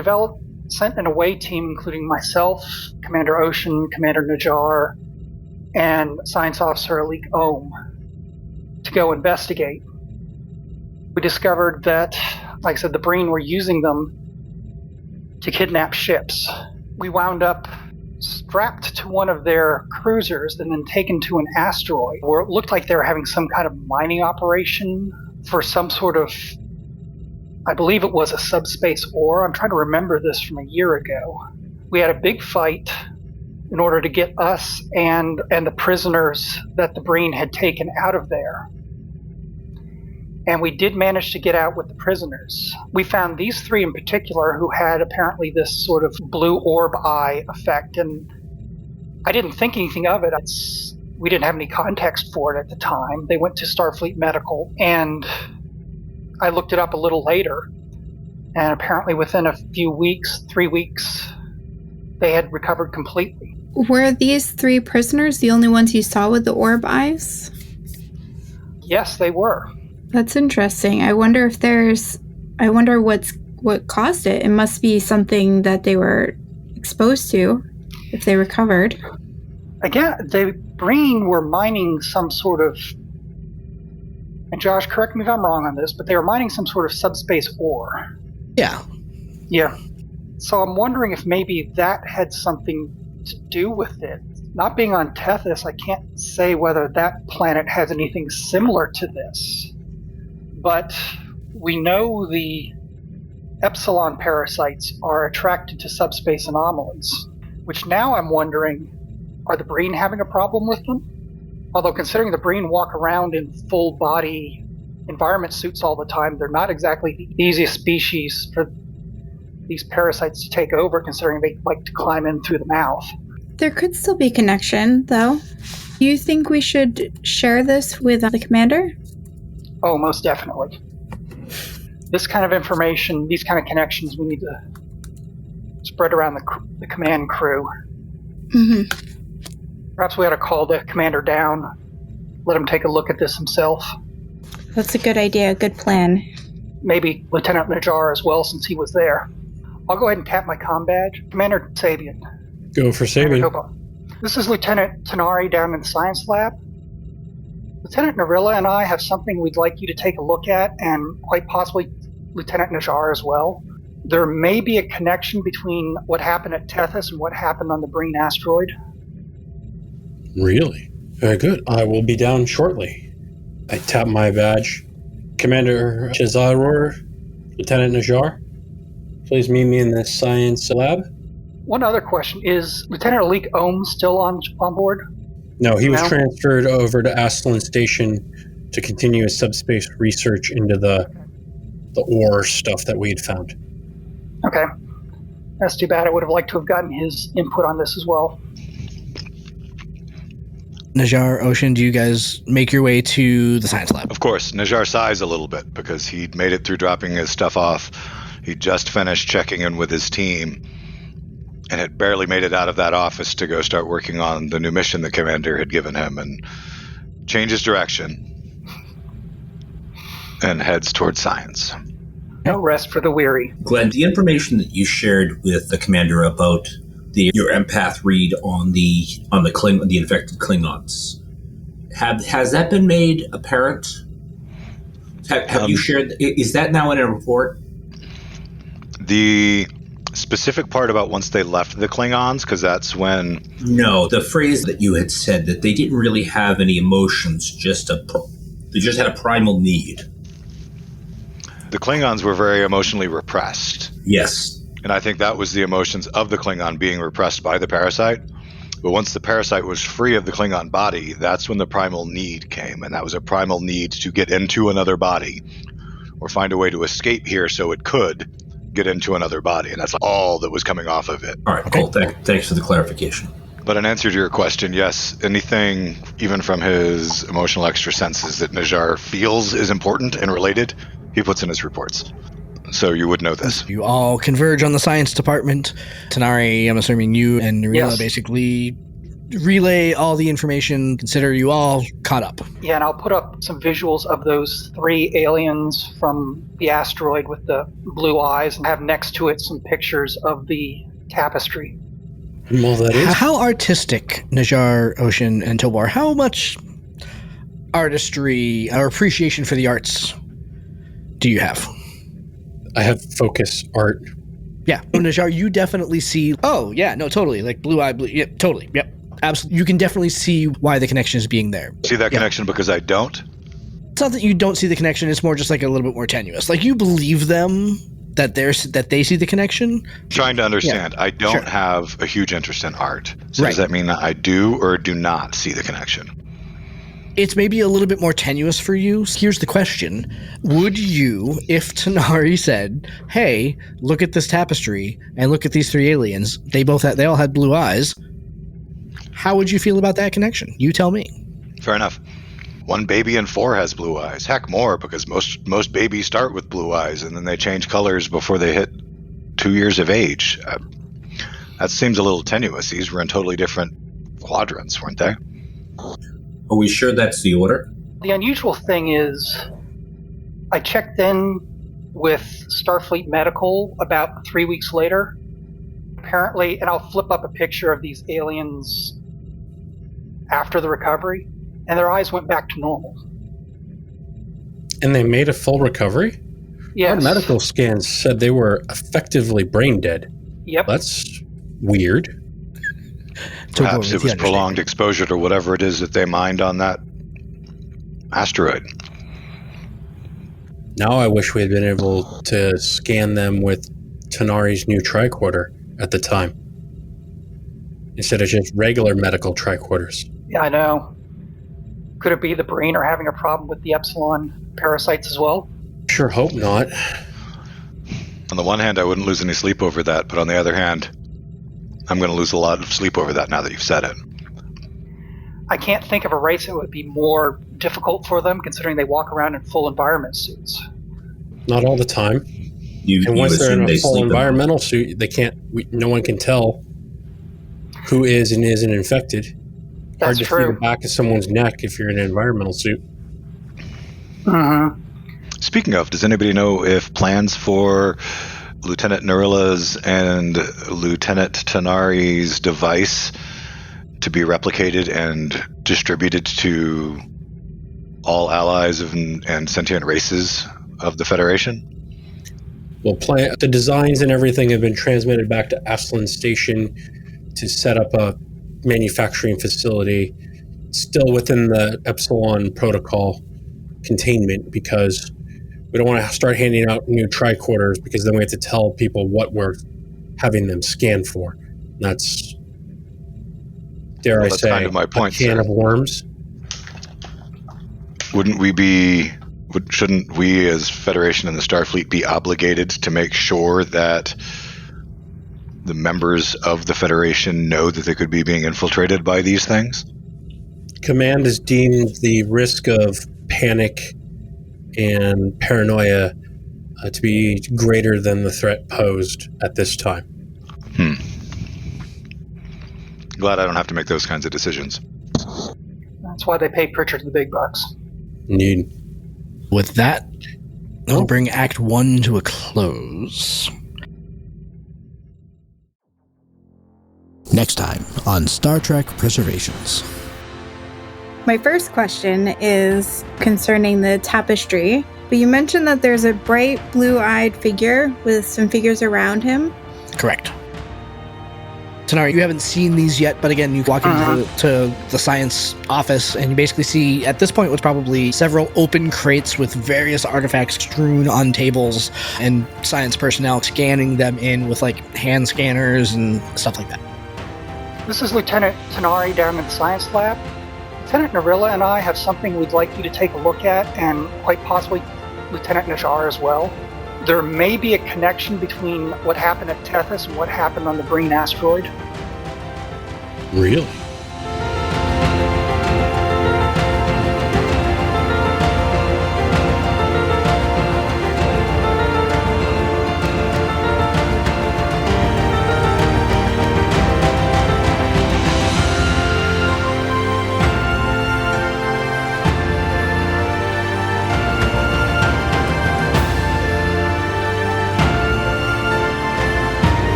sent an away team, including myself, Commander Ocean, Commander Najar, and Science Officer Alik Ohm, to go investigate. We discovered that, like I said, the Breen were using them to kidnap ships. We wound up strapped to one of their cruisers and then taken to an asteroid where it looked like they were having some kind of mining operation for some sort of, I believe it was a subspace ore. I'm trying to remember this from a year ago. We had a big fight in order to get us and the prisoners that the Breen had taken out of there. And we did manage to get out with the prisoners. We found these 3 in particular who had apparently this sort of blue orb eye effect, and I didn't think anything of it. We didn't have any context for it at the time. They went to Starfleet Medical, and I looked it up a little later, and apparently within a few weeks, 3 weeks, they had recovered completely.
Were these 3 prisoners the only ones you saw with the orb eyes?
Yes, they were.
That's interesting. I wonder what caused it. It must be something that they were exposed to if they recovered.
Again, the Breen were mining some sort of, and Josh, correct me if I'm wrong on this, but they were mining some sort of subspace ore.
Yeah.
Yeah. So I'm wondering if maybe that had something to do with it. Not being on Tethys, I can't say whether that planet has anything similar to this. But we know the Epsilon parasites are attracted to subspace anomalies, which now I'm wondering, are the Breen having a problem with them? Although considering the Breen walk around in full body environment suits all the time, they're not exactly the easiest species for these parasites to take over, considering they like to climb in through the mouth.
There could still be connection, though. Do you think we should share this with the commander?
Oh, most definitely. This kind of information, these kind of connections, we need to spread around the command crew.
Mm-hmm.
Perhaps we ought to call the commander down, let him take a look at this himself.
That's a good idea, good plan.
Maybe Lieutenant Najar as well, since he was there. I'll go ahead and tap my comm badge. Commander Sabian.
Go for Sabian.
This is Lieutenant Tanari down in the science lab. Lieutenant Narilla and I have something we'd like you to take a look at, and quite possibly Lieutenant Najar as well. There may be a connection between what happened at Tethys and what happened on the Breen asteroid.
Really? Very good. I will be down shortly. I tap my badge. Commander Chazaror, Lieutenant Najar, please meet me in the science lab.
One other question, is Lieutenant Alik Ohm still on board?
No, he was transferred over to Aslan Station to continue his subspace research into the ore stuff that we had found.
Okay. That's too bad. I would have liked to have gotten his input on this as well.
Najar, Ocean, do you guys make your way to the science lab?
Of course. Najar sighs a little bit because he'd made it through dropping his stuff off. He'd just finished checking in with his team and had barely made it out of that office to go start working on the new mission the commander had given him, and changes direction and heads towards science.
No rest for the weary.
Glenn, the information that you shared with the commander about your empath read on the infected Klingons, has that been made apparent? Have you shared? Is that now in a report?
The specific part about once they left the Klingons, because that's when...
No, the phrase that you had said that they didn't really have any emotions, they just had a primal need.
The Klingons were very emotionally repressed.
Yes.
And I think that was the emotions of the Klingon being repressed by the parasite. But once the parasite was free of the Klingon body, that's when the primal need came. And that was a primal need to get into another body or find a way to escape here so it could get into another body. And that's all that was coming off of it.
All right, cool. Thanks for the clarification.
But in answer to your question, yes, anything, even from his emotional extra senses that Najar feels is important and related, he puts in his reports. So you would know this.
You all converge on the science department. Tanari, I'm assuming you and Narila basically relay all the information, consider you all caught up.
Yeah, and I'll put up some visuals of those 3 aliens from the asteroid with the blue eyes and have next to it some pictures of the tapestry.
Well, that is.
How artistic, Najar, Ocean, and Tobor, how much artistry or appreciation for the arts do you have?
I have focus art.
Yeah. Najar, you definitely see... Oh, yeah, no, totally. Like blue eye, blue... Yep, totally. Yep. Absolutely. You can definitely see why the connection is being there.
See that connection because I don't?
It's not that you don't see the connection. It's more just like a little bit more tenuous. Like you believe them that they see the connection.
Trying to understand.
Yeah.
I don't have a huge interest in art. So does that mean that I do or do not see the connection?
It's maybe a little bit more tenuous for you. Here's the question. Would you, if Tanari said, hey, look at this tapestry and look at these 3 aliens, they all had blue eyes, how would you feel about that connection? You tell me.
Fair enough. 1 baby in 4 has blue eyes. Heck, more, because most babies start with blue eyes and then they change colors before they hit 2 years of age. That seems a little tenuous. These were in totally different quadrants, weren't they?
Are we sure that's the order?
The unusual thing is, I checked in with Starfleet Medical about 3 weeks later. Apparently, and I'll flip up a picture of these aliens after the recovery, and their eyes went back to normal.
And they made a full recovery?
Yes.
Our medical scans said they were effectively brain dead.
Yep.
That's weird.
Perhaps it was prolonged exposure to whatever it is that they mined on that asteroid.
Now I wish we had been able to scan them with Tanari's new tricorder at the time, instead of just regular medical tricorders.
Yeah, I know. Could it be the brain are having a problem with the Epsilon parasites as well?
Sure hope not.
On the one hand, I wouldn't lose any sleep over that, but on the other hand, I'm going to lose a lot of sleep over that now that you've said it.
I can't think of a race that would be more difficult for them, considering they walk around in full environment suits.
Not all the time. And once they're in a full environmental suit, they can't. No one can tell who is and isn't infected.
That's
hard to
true.
see the back of someone's neck if you're in an environmental suit.
Mm-hmm.
Speaking of, does anybody know if plans for Lieutenant Nurila's and Lieutenant Tanari's device to be replicated and distributed to all allies and sentient races of the Federation?
Well, the designs and everything have been transmitted back to Aslan Station to set up a manufacturing facility, still within the Epsilon protocol containment, because we don't want to start handing out new tricorders, because then we have to tell people what we're having them scan for. And that's, dare I say,
kind of my point,
a can of worms.
Shouldn't we as Federation and the Starfleet be obligated to make sure that the members of the Federation know that they could be being infiltrated by these things?
Command has deemed the risk of panic and paranoia to be greater than the threat posed at this time.
Glad I don't have to make those kinds of decisions.
That's why they pay Pritchard the big bucks.
Indeed.
With that, we'll bring Act 1 to a close. Next time on Star Trek Preservations.
My first question is concerning the tapestry, but you mentioned that there's a bright blue-eyed figure with some figures around him.
Correct. Tanari, you haven't seen these yet, but again, you walk into the science office and you basically see, at this point, what's probably several open crates with various artifacts strewn on tables and science personnel scanning them in with like hand scanners and stuff like that.
This is Lieutenant Tanari down in the science lab. Lieutenant Narilla and I have something we'd like you to take a look at, and quite possibly Lieutenant Najar as well. There may be a connection between what happened at Tethys and what happened on the green asteroid.
Really?